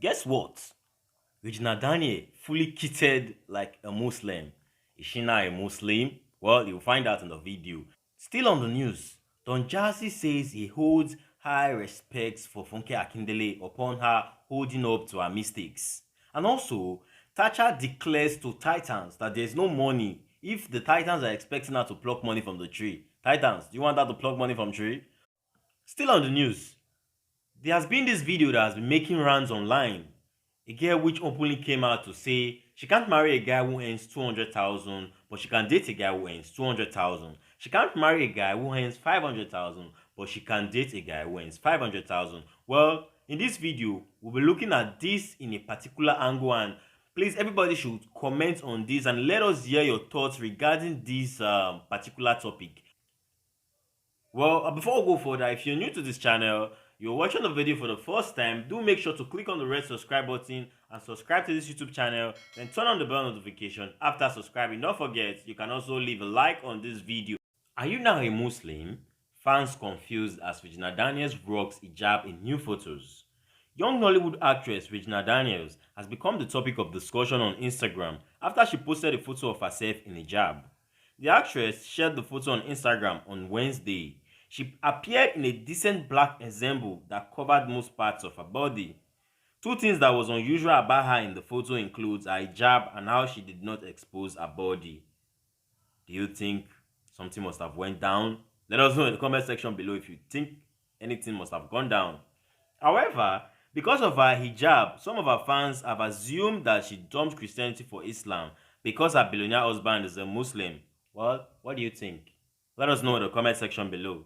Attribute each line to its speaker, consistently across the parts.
Speaker 1: Guess what? Regina Daniel fully kitted like a Muslim. Is she now a Muslim? Well, you'll find out in the video. Still on the news, Don Jazzy says he holds high respects for Funke Akindele upon her holding up to her mistakes. And also, Thatcher declares to Titans that there's no money if the Titans are expecting her to pluck money from the tree. Titans, do you want her to pluck money from tree? Still on the news, there has been this video that has been making rounds online. A girl which openly came out to say she can't marry a guy who earns 200,000, but she can date a guy who earns 200,000. She can't marry a guy who earns 500,000, but she can date a guy who earns 500,000. Well, in this video, we'll be looking at this in a particular angle, and please, everybody should comment on this and let us hear your thoughts regarding this particular topic. Well, before we go further, if you're new to this channel, you're watching the video for the first time, do make sure to click on the red subscribe button and subscribe to this YouTube channel, then turn on the bell notification after subscribing. Don't forget, you can also leave a like on this video. Are you now a Muslim? Fans confused as Regina Daniels rocks hijab in new photos. Young Nollywood actress Regina Daniels has become the topic of discussion on Instagram after she posted a photo of herself in hijab. The actress shared the photo on Instagram on Wednesday. She appeared in a decent black ensemble that covered most parts of her body. Two things that was unusual about her in the photo includes her hijab and how she did not expose her body. Do you think something must have went down? Let us know in the comment section below if you think anything must have gone down. However, because of her hijab, some of her fans have assumed that she dumped Christianity for Islam because her billionaire husband is a Muslim. Well, what do you think? Let us know in the comment section below.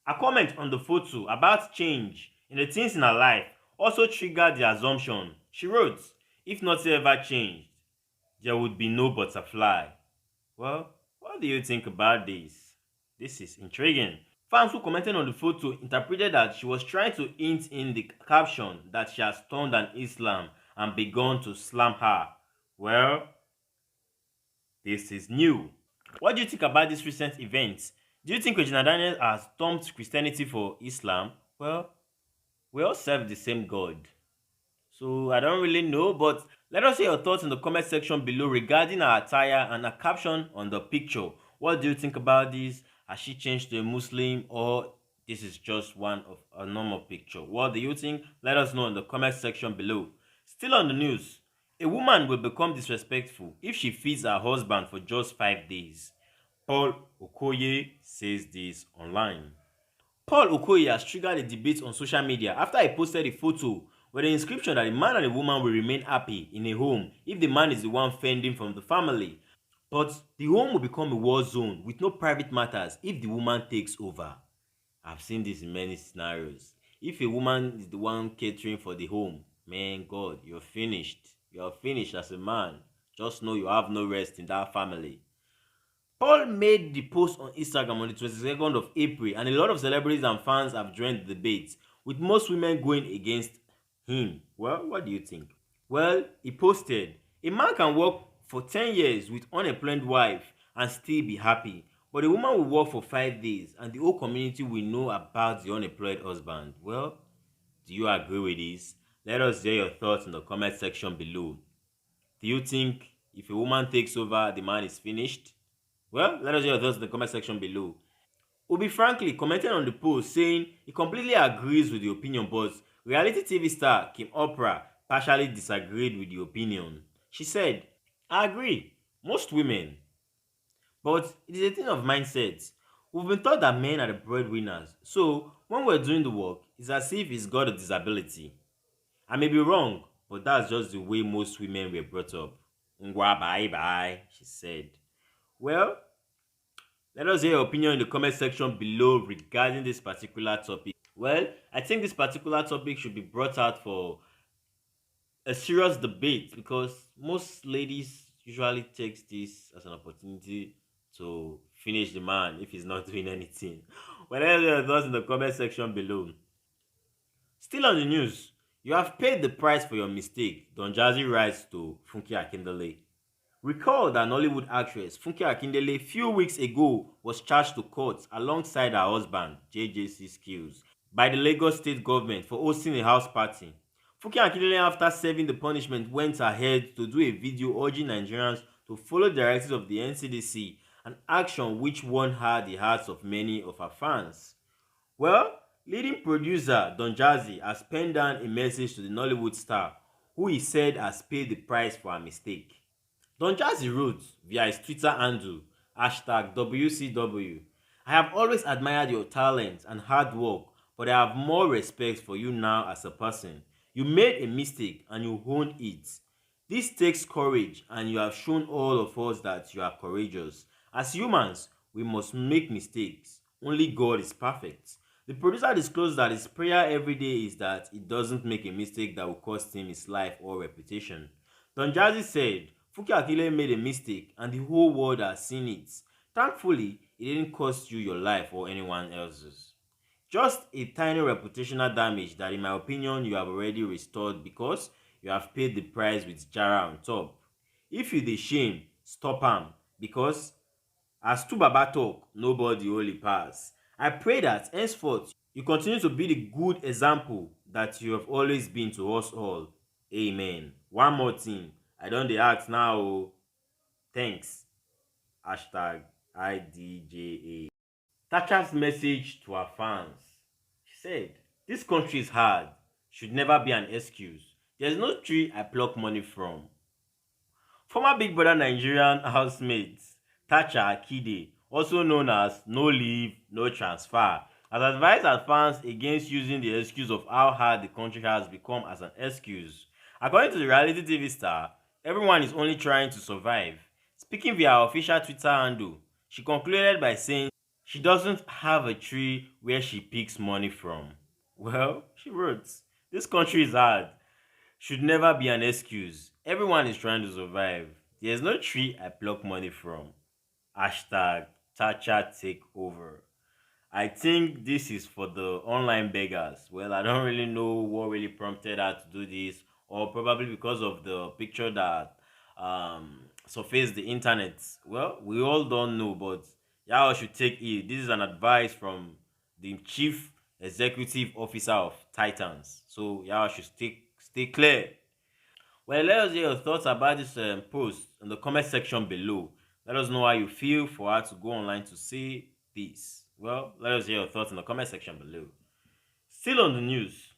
Speaker 1: A comment on the photo about change in the things in her life also triggered the assumption. She wrote, "If nothing ever changed, there would be no butterfly." Well, what do you think about this? This is intriguing. Fans who commented on the photo interpreted that she was trying to hint in the caption that she has turned on Islam and begun to slam her. Well, this is new. What do you think about this recent event? Do you think Regina Daniels has dumped Christianity for Islam? Well, we all serve the same God. So I don't really know, but let us hear your thoughts in the comment section below regarding her attire and her caption on the picture. What do you think about this? Has she changed to a Muslim, or this is just one of a normal picture? What do you think? Let us know in the comment section below. Still on the news, a woman will become disrespectful if she feeds her husband for just 5 days. Paul Okoye says this online. Paul Okoye has triggered a debate on social media after he posted a photo with the inscription that the man and the woman will remain happy in a home if the man is the one fending from the family. But the home will become a war zone with no private matters if the woman takes over. I've seen this in many scenarios. If a woman is the one catering for the home, man, God, you're finished. You're finished as a man. Just know you have no rest in that family. Paul made the post on Instagram on the 22nd of April, and a lot of celebrities and fans have joined the debate, with most women going against him. Well, what do you think? Well, he posted, "A man can work for 10 years with unemployed wife and still be happy, but a woman will work for 5 days and the whole community will know about the unemployed husband." Well, do you agree with this? Let us hear your thoughts in the comment section below. Do you think if a woman takes over, the man is finished? Well, let us hear your thoughts in the comment section below. Obi Franklin commented on the post saying he completely agrees with the opinion, but reality TV star Kim Oprah partially disagreed with the opinion. She said, "I agree, most women, but it is a thing of mindset. We've been taught that men are the breadwinners, so when we're doing the work, it's as if he's got a disability. I may be wrong, but that's just the way most women were brought up. Ngwa bye bye," she said. Well, let us hear your opinion in the comment section below regarding this particular topic. Well, I think this particular topic should be brought out for a serious debate because most ladies usually takes this as an opportunity to finish the man if he's not doing anything. Well, let us hear your thoughts in the comment section below. Still on the news, you have paid the price for your mistake, Don Jazzy writes to Funke Akindele. Recall that Nollywood actress Funke Akindele few weeks ago was charged to court alongside her husband, JJC Skills, by the Lagos state government for hosting a house party. Fuki Akindele, after serving the punishment, went ahead to do a video urging Nigerians to follow the directives of the NCDC, an action which won her the hearts of many of her fans. Well, leading producer Don Jazzy has penned down a message to the Nollywood star, who he said has paid the price for her mistake. Don Jazzy wrote via his Twitter handle hashtag WCW, "I have always admired your talent and hard work, but I have more respect for you now as a person. You made a mistake and you owned it. This takes courage, and you have shown all of us that you are courageous. As humans, we must make mistakes. Only God is perfect." The producer disclosed that his prayer every day is that he doesn't make a mistake that will cost him his life or reputation. Don Jazzy said, "Fuki Akile made a mistake and the whole world has seen it. Thankfully, it didn't cost you your life or anyone else's. Just a tiny reputational damage that in my opinion you have already restored because you have paid the price with Jara on top. If you dey shame, stop am because as two baba talk, nobody only pass. I pray that henceforth you continue to be the good example that you have always been to us all. Amen." One more thing, I don dey ask now o. Thanks. Hashtag IDJA. Thatcher's message to her fans. She said, "This country is hard. Should never be an excuse. There's no tree I pluck money from." Former Big Brother Nigerian housemate Thatcher Akide, also known as No Leave, No Transfer, has advised her fans against using the excuse of how hard the country has become as an excuse. According to the reality TV star, everyone is only trying to survive. Speaking via her official Twitter handle, she concluded by saying she doesn't have a tree where she picks money from. Well, she wrote, "This country is hard. Should never be an excuse. Everyone is trying to survive. There's no tree I pluck money from." Hashtag Thatcher Takeover. I think this is for the online beggars. Well, I don't really know what really prompted her to do this, or probably because of the picture that surfaced the internet. Well, we all don't know, but y'all should take it. This is an advice from the chief executive officer of Titans. So y'all should stay clear. Well, let us hear your thoughts about this post in the comment section below. Let us know how you feel for her to go online to say this. Well, let us hear your thoughts in the comment section below. Still on the news.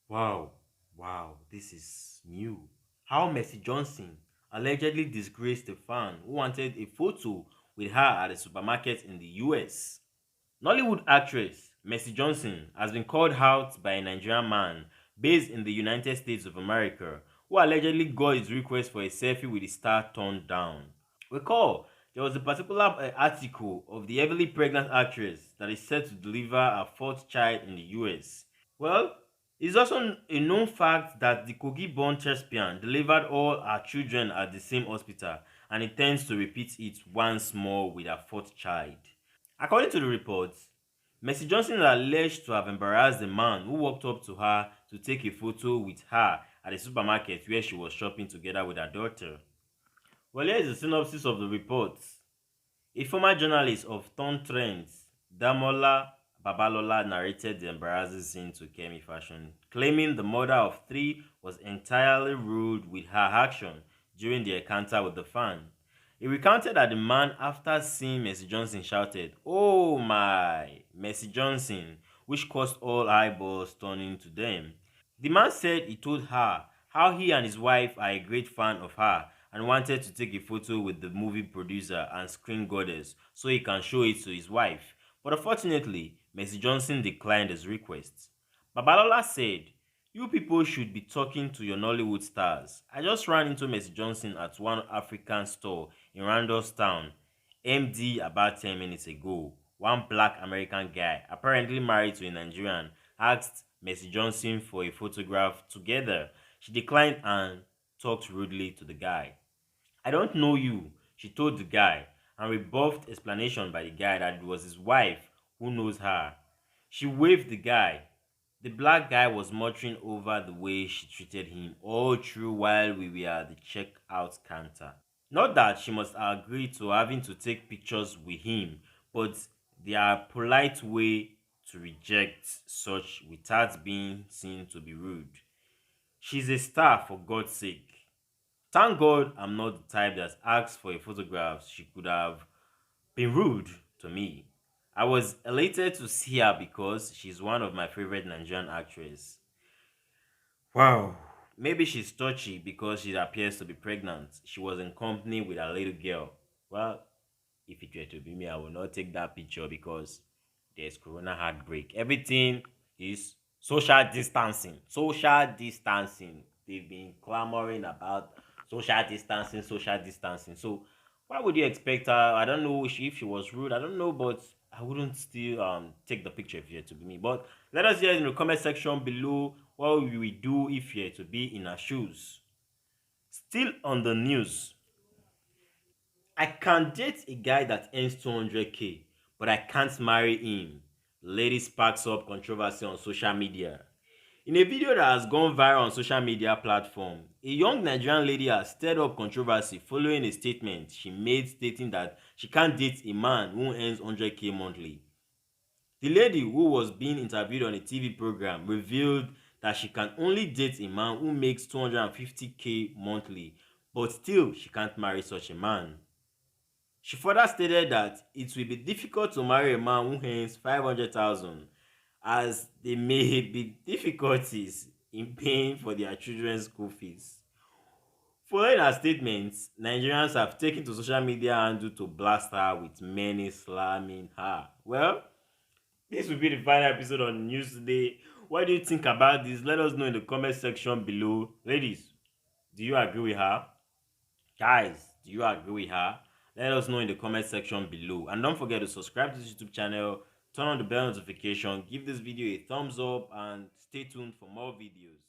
Speaker 1: Wow, wow, this is new. How Mercy Johnson allegedly disgraced a fan who wanted a photo with her at a supermarket in the US. Nollywood actress Mercy Johnson has been called out by a Nigerian man based in the United States of America who allegedly got his request for a selfie with the star turned down. Recall, there was a particular article of the heavily pregnant actress that is set to deliver her fourth child in the US. Well, it's also a known fact that the Kogi-born thespian delivered all her children at the same hospital and intends to repeat it once more with her fourth child. According to the reports, Mercy Johnson is alleged to have embarrassed the man who walked up to her to take a photo with her at a supermarket where she was shopping together with her daughter. Well, here is a synopsis of the reports. A former journalist of Turn Trends, Damola Babalola, narrated the embarrassing scene to Kemi Fashion, claiming the mother of three was entirely ruled with her action during the encounter with the fan. He recounted that the man, after seeing Mercy Johnson, shouted, "Oh my, Mercy Johnson," which caused all eyeballs turning to them. The man said he told her how he and his wife are a great fan of her and wanted to take a photo with the movie producer and screen goddess so he can show it to his wife. But unfortunately, Mercy Johnson declined his request. Babalola said, "You people should be talking to your Nollywood stars. I just ran into Mercy Johnson at one African store in Randallstown, MD, about 10 minutes ago. One black American guy, apparently married to a Nigerian, asked Mercy Johnson for a photograph together. She declined and talked rudely to the guy. I don't know you," she told the guy, and rebuffed explanation by the guy that it was his wife who knows her. She waved the guy. The black guy was muttering over the way she treated him all through while we were at the checkout counter. Not that she must agree to having to take pictures with him, but their polite way to reject such without being seen to be rude. She's a star, for God's sake. Thank God I'm not the type that asks for a photograph. She could have been rude to me. I was elated to see her because she's one of my favorite Nigerian actresses. Wow. Maybe she's touchy because she appears to be pregnant. She was in company with a little girl. Well, if it were to be me, I will not take that picture because there's corona outbreak. Everything is social distancing. Social distancing. They've been clamoring about social distancing, social distancing. So why would you expect her? I don't know if she was rude. I don't know, but I wouldn't still take the picture if you were to be me. But let us hear in the comment section below what we will do if you were to be in her shoes. Still on the news, I can date a guy that earns 200k, but I can't marry him. Lady sparks up controversy on social media. In a video that has gone viral on social media platform, a young Nigerian lady has stirred up controversy following a statement she made stating that she can't date a man who earns 100k monthly. The lady, who was being interviewed on a TV program, revealed that she can only date a man who makes 250k monthly, but still she can't marry such a man. She further stated that it will be difficult to marry a man who earns 500,000 as there may be difficulties in paying for their children's school fees. Following her statements, Nigerians have taken to social media handle to blast her with many slamming her. Well, this will be the final episode on news today. What do you think about this? Let us know in the comment section below. Ladies, do you agree with her? Guys, do you agree with her? Let us know in the comment section below. And don't forget to subscribe to this YouTube channel, turn on the bell notification, give this video a thumbs up, and stay tuned for more videos.